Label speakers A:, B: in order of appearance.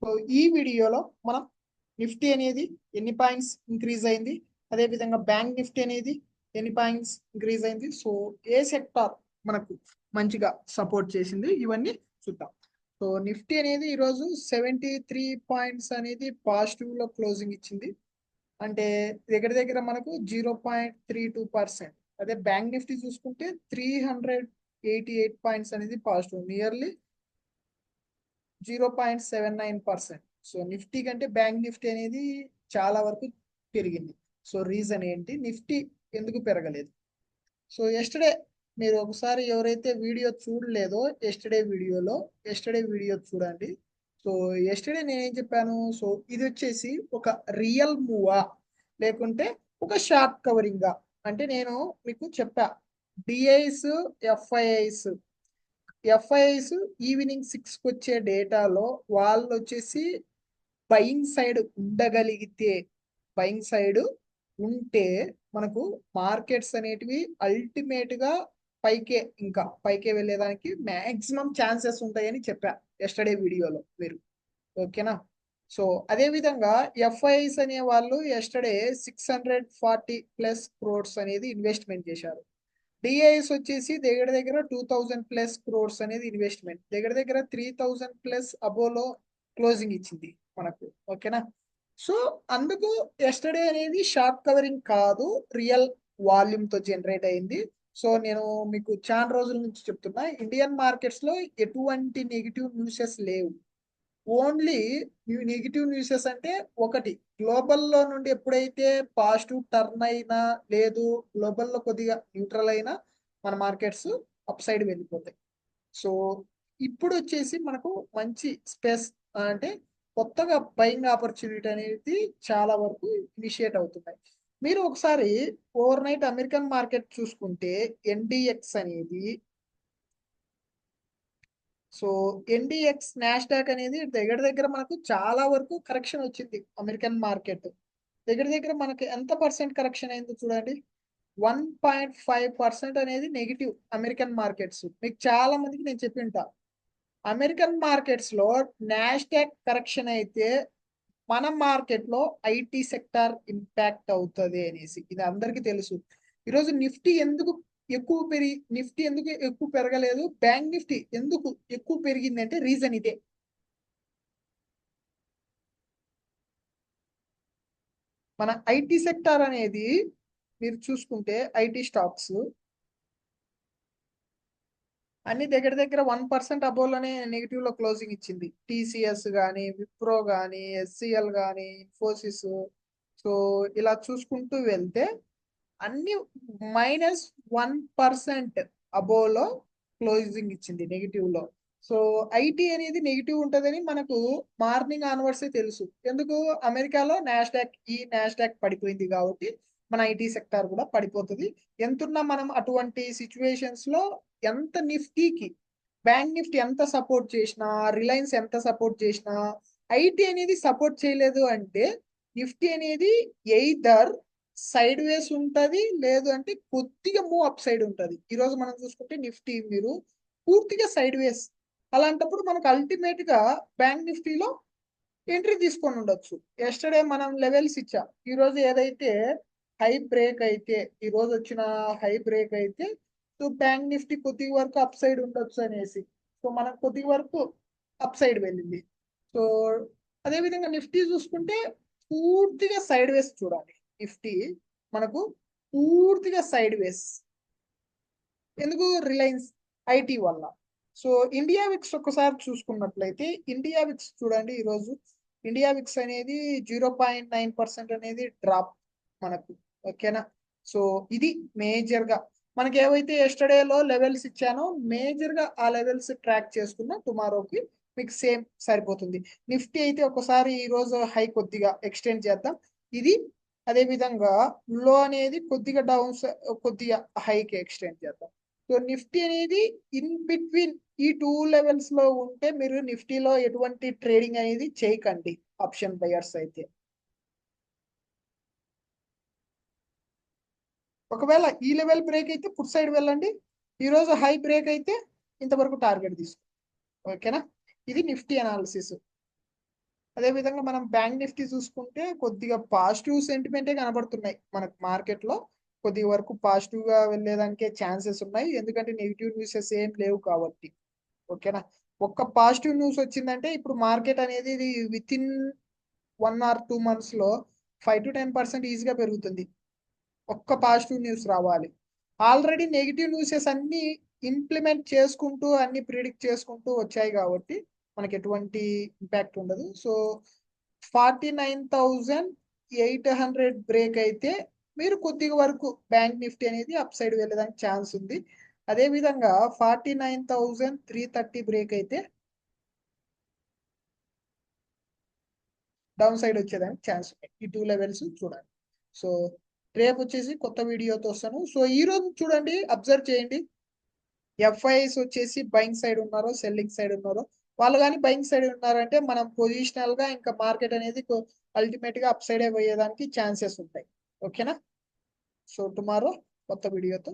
A: So ఈ వీడియోలో మనం నిఫ్టీ అనేది ఎన్ని పాయింట్స్ ఇంక్రీజ్ అయింది, అదేవిధంగా బ్యాంక్ నిఫ్టీ అనేది ఎన్ని పాయింట్స్ ఇంక్రీజ్ అయింది, సో ఏ సెక్టార్ మనకు మంచిగా సపోర్ట్ చేసింది, ఇవన్నీ చూద్దాం. సో నిఫ్టీ అనేది ఈరోజు 73 పాయింట్స్ అనేది పాజిటివ్ లో క్లోజింగ్ ఇచ్చింది. అంటే దగ్గర దగ్గర మనకు 0.32%. అదే బ్యాంక్ నిఫ్టీ చూసుకుంటే 388 పాయింట్స్ అనేది పాజిటివ్, నియర్లీ 0.79%. సో నిఫ్టీ కంటే బ్యాంక్ నిఫ్టీ అనేది చాలా వరకు పెరిగింది. సో రీజన్ ఏంటి, నిఫ్టీ ఎందుకు పెరగలేదు? సో ఎస్టర్డే మీరు ఒకసారి ఎవరైతే వీడియో చూడలేదో ఎస్టర్డే వీడియో చూడండి. సో ఎస్టర్డే నేనేం చెప్పాను, సో ఇది వచ్చేసి ఒక రియల్ మూవా లేకుంటే ఒక షార్ట్ కవరింగా అంటే నేను మీకు చెప్పా. డిఐస్ ఎఫ్ఐఐస్ ఎఫ్ఐఐస్ ఈవినింగ్ 6కి వచ్చే డేటాలో వాళ్ళు వచ్చేసి బయింగ్ సైడ్ ఉండగలిగితే, బయింగ్ సైడ్ ఉంటే మనకు మార్కెట్స్ అనేటివి అల్టిమేట్ గా పైకే వెళ్ళేదానికి మాక్సిమం ఛాన్సెస్ ఉంటాయని చెప్పా ఎస్టర్డే వీడియోలో మీరు. ఓకేనా? సో అదే విధంగా ఎఫ్ఐఐస్ అనే వాళ్ళు ఎస్టర్డే 640+ అనేది ఇన్వెస్ట్మెంట్ చేశారు. డిఐఎస్ వచ్చేసి దగ్గర దగ్గర 2000+ అనేది ఇన్వెస్ట్మెంట్, దగ్గర దగ్గర 3000+ అబోలో క్లోజింగ్ ఇచ్చింది మనకు. ఓకేనా? సో అందుకు ఎస్టర్డే అనేది షార్ట్ కవరింగ్ కాదు, రియల్ వాల్యూమ్ తో జనరేట్ అయింది. సో నేను మీకు చాలా రోజుల నుంచి చెప్తున్నా, ఇండియన్ మార్కెట్స్ లో ఎటువంటి నెగిటివ్ న్యూసెస్ లేవు. ఓన్లీ నెగిటివ్ న్యూసెస్ అంటే ఒకటి, గ్లోబల్లో నుండి ఎప్పుడైతే పాజిటివ్ టర్న్ అయినా లేదు, గ్లోబల్లో కొద్దిగా న్యూట్రల్ అయినా మన మార్కెట్స్ అప్ సైడ్ వెళ్ళిపోతాయి. సో ఇప్పుడు వచ్చేసి మనకు మంచి స్పేస్, అంటే కొత్తగా బయింగ్ ఆపర్చునిటీ అనేది చాలా వరకు ఇనిషియేట్ అవుతున్నాయి. మీరు ఒకసారి ఓవర్ నైట్ అమెరికన్ మార్కెట్ చూసుకుంటే ఎన్డిఎక్స్ అనేది, సో ఎన్డిఎక్స్ నాస్డాక్ అనేది దగ్గర దగ్గర మనకు చాలా వరకు కరెక్షన్ వచ్చింది. అమెరికన్ మార్కెట్ దగ్గర దగ్గర మనకి ఎంత పర్సెంట్ కరెక్షన్ అయిందో చూడండి. 1.5% అనేది నెగిటివ్ అమెరికన్ మార్కెట్స్. మీకు చాలా మందికి నేను చెప్పింటా, అమెరికన్ మార్కెట్స్ లో నాస్డాక్ కరెక్షన్ అయితే మన మార్కెట్ లో ఐటీ సెక్టార్ ఇంపాక్ట్ అవుతుంది అనేసి ఇది అందరికీ తెలుసు. ఈరోజు నిఫ్టీ ఎందుకు ఎక్కువ పెరగలేదు, బ్యాంక్ నిఫ్టీ ఎందుకు ఎక్కువ పెరిగింది అంటే రీజన్ ఇదే. మన ఐటీ సెక్టార్ అనేది మీరు చూసుకుంటే ఐటీ స్టాక్స్ అన్ని దగ్గర దగ్గర 1% అబోలోనే నెగిటివ్ లో క్లోజింగ్ ఇచ్చింది. టీసీఎస్ కానీ, విప్రో కానీ, ఎస్సిఎల్ కానీ, ఇన్ఫోసిస్. సో ఇలా చూసుకుంటూ వెళ్తే అన్ని -1% అబోలో క్లోజింగ్ ఇచ్చింది నెగిటివ్ లో. సో ఐటీ అనేది నెగిటివ్ ఉంటుందని మనకు మార్నింగ్ ఆన్వర్డ్సే తెలుసు. ఎందుకు? అమెరికాలో నాస్డాక్ పడిపోయింది కాబట్టి మన ఐటీ సెక్టార్ కూడా పడిపోతుంది. ఎంతున్నా మనం అటువంటి సిచ్యువేషన్స్ లో ఎంత నిఫ్టీకి బ్యాంక్ నిఫ్టీ ఎంత సపోర్ట్ చేసినా, రిలయన్స్ ఎంత సపోర్ట్ చేసినా, ఐటీ అనేది సపోర్ట్ చేయలేదు అంటే నిఫ్టీ అనేది ఎయిదర్ సైడ్ వేస్ ఉంటది, లేదు అంటే కొద్దిగా మూవ్ అప్ సైడ్ ఉంటది. ఈ రోజు మనం చూసుకుంటే నిఫ్టీ మీరు పూర్తిగా సైడ్ వేస్, అలాంటప్పుడు మనకు అల్టిమేట్ గా బ్యాంక్ నిఫ్టీలో ఎంట్రీ తీసుకొని ఉండొచ్చు. ఎస్టర్డే మనం లెవెల్స్ ఇచ్చాం. ఈ రోజు ఏదైతే హై బ్రేక్ అయితే, ఈ రోజు వచ్చిన హై బ్రేక్ అయితే సో బ్యాంక్ నిఫ్టీ కొద్ది వరకు అప్ సైడ్ ఉండొచ్చు అనేసి, సో మనం కొద్ది వరకు అప్ సైడ్ వెళ్ళింది. సో అదే విధంగా నిఫ్టీ చూసుకుంటే పూర్తిగా సైడ్ వేస్ చూడాలి. నిఫ్టీ మనకు పూర్తిగా సైడ్ వేస్, ఎందుకు? రిలయన్స్ ఐటీ వల్ల. సో ఇండియా విక్స్ ఒకసారి చూసుకున్నట్లయితే ఇండియా విక్స్ చూడండి, ఈరోజు ఇండియా విక్స్ అనేది 0.9% అనేది డ్రాప్ మనకు. ఓకేనా? సో ఇది మేజర్ గా మనకి ఏవైతే ఎస్టర్డేలో లెవెల్స్ ఇచ్చానో మేజర్ గా ఆ లెవెల్స్ ట్రాక్ చేసుకున్న టుమారోకి మీకు సేమ్ సరిపోతుంది. నిఫ్టీ అయితే ఒకసారి ఈ రోజు హై కొద్దిగా ఎక్స్టెండ్ చేద్దాం, ఇది అదే విధంగా లో అనేది కొద్దిగా కొద్దిగా హైకి ఎక్స్టెండ్ చేద్దాం. సో నిఫ్టీ అనేది ఇన్ బిట్వీన్ ఈ 2 లెవెల్స్ లో ఉంటే మీరు నిఫ్టీలో ఎటువంటి ట్రేడింగ్ అనేది చేయకండి ఆప్షన్ బయర్స్ అయితే. ఒకవేళ ఈ లెవెల్ బ్రేక్ అయితే పుట్ సైడ్ వెళ్ళండి, ఈ రోజు హై బ్రేక్ అయితే ఇంతవరకు టార్గెట్ తీసుకో. ఓకేనా? ఇది నిఫ్టీ అనాలిసిస్. అదే విధంగా మనం బ్యాంక్ నిఫ్టీ చూసుకుంటే కొద్దిగా పాజిటివ్ సెంటిమెంటే కనబడుతున్నాయి మనకు మార్కెట్ లో. కొద్ది వరకు పాజిటివ్ గా వెళ్ళేదానికే ఛాన్సెస్ ఉన్నాయి, ఎందుకంటే నెగిటివ్ న్యూసెస్ ఏం లేవు కాబట్టి. ఓకేనా. ఒక్క పాజిటివ్ న్యూస్ వచ్చిందంటే ఇప్పుడు మార్కెట్ అనేది విత్ ఇన్ 1 or 2 months లో 5 to 10% ఈజీగా పెరుగుతుంది. ఒక్క పాజిటివ్ న్యూస్ రావాలి. ఆల్రెడీ నెగిటివ్ న్యూసెస్ అన్ని ఇంప్లిమెంట్ చేసుకుంటూ అన్ని ప్రిడిక్ట్ చేసుకుంటూ వచ్చాయి కాబట్టి మనకి ఎటువంటి ఇంపాక్ట్ ఉండదు. సో 49,800 బ్రేక్ అయితే మీరు కొద్దిగా వరకు బ్యాంక్ నిఫ్టీ అనేది అప్ సైడ్ వెళ్ళడానికి ఛాన్స్ ఉంది. అదే విధంగా 49,330 బ్రేక్ అయితే డౌన్ సైడ్ వచ్చేదానికి ఛాన్స్ ఉన్నాయి. ఈ 2 లెవెల్స్ చూడండి. సో రేపు వచ్చేసి కొత్త వీడియోతో వస్తాను. సో ఈ రోజు చూడండి, అబ్జర్వ్ చేయండి, ఎఫ్ఐఎస్ వచ్చేసి బయింగ్ సైడ్ ఉన్నారో సెల్లింగ్ సైడ్ ఉన్నారో. వాళ్ళు కానీ బయింగ్ సైడ్ ఉన్నారంటే మనం పొజిషనల్ గా ఇంకా మార్కెట్ అనేది అల్టిమేట్ గా అప్ సైడ్ పోయేదానికి ఛాన్సెస్ ఉంటాయి. ఓకేనా. సో టుమారో కొత్త వీడియోతో